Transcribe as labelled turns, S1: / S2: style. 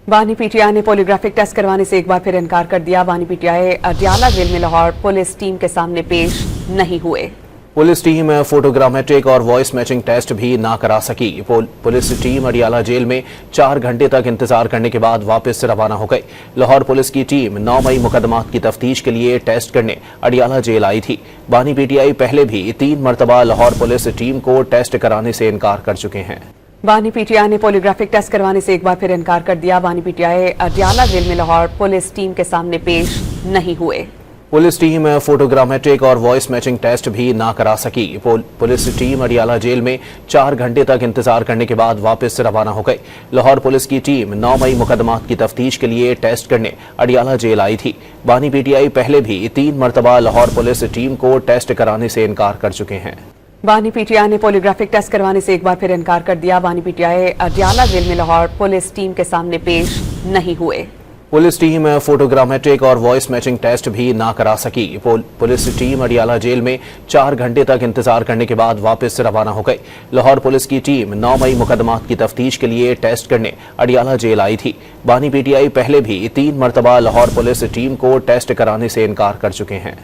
S1: बानी पीटीआई ने polygraphic test करवाने से एक बार फिर इनकार कर दिया। बानी पीटीआई अडियाला जेल में लाहौर पुलिस टीम के सामने पेश नहीं हुए।
S2: पुलिस टीम फोटोग्रामेट्रिक और वॉइस मैचिंग टेस्ट भी ना करा सकी। पुलिस टीम अडियाला जेल में 4 घंटे तक इंतजार करने के बाद वापस रवाना हो गई। लाहौर पुलिस की टीम 9 मई मुकदमात की तफ्तीश के लिए टेस्ट करने अडियाला जेल आई थी। बानी पीटीआई पहले भी 3 मरतबा लाहौर पुलिस टीम को टेस्ट कराने से इनकार कर चुके हैं।
S1: बानी पीटीआई ने पॉलीग्राफिक टेस्ट करवाने से एक बार फिर इनकार कर दिया। बानी पीटीआई अडियाला जेल में लाहौर पुलिस टीम के सामने पेश नहीं हुए।
S2: पुलिस टीम फोटोग्रामेट्रिक और वॉइस मैचिंग टेस्ट भी ना करा सकी। पुलिस टीम अडियाला जेल में 4 घंटे तक इंतजार करने के बाद वापस रवाना हो गई। लाहौर पुलिस की टीम 9 मई मुकदमात की तफ्तीश के लिए टेस्ट करने अडियाला जेल आई थी। बानी पीटीआई पहले भी 3 मरतबा लाहौर पुलिस टीम को टेस्ट कराने से इनकार कर चुके हैं।
S1: बानी पीटीआई ने पॉलीग्राफिक टेस्ट करवाने से एक बार फिर इनकार कर दिया। बानी पीटीआई अडियाला जेल में लाहौर पुलिस टीम के सामने पेश नहीं हुए।
S2: पुलिस टीम फोटोग्रामेट्रिक और वॉइस मैचिंग टेस्ट भी ना करा सकी। पुलिस टीम अडियाला जेल में 4 घंटे तक इंतजार करने के बाद वापस रवाना हो गई। लाहौर पुलिस की टीम 9 मई मुकदमात की तफ्तीश के लिए टेस्ट करने अडियाला जेल आई थी। बानी पीटीआई पहले भी 3 मरतबा लाहौर पुलिस टीम को टेस्ट कराने से इनकार कर चुके हैं।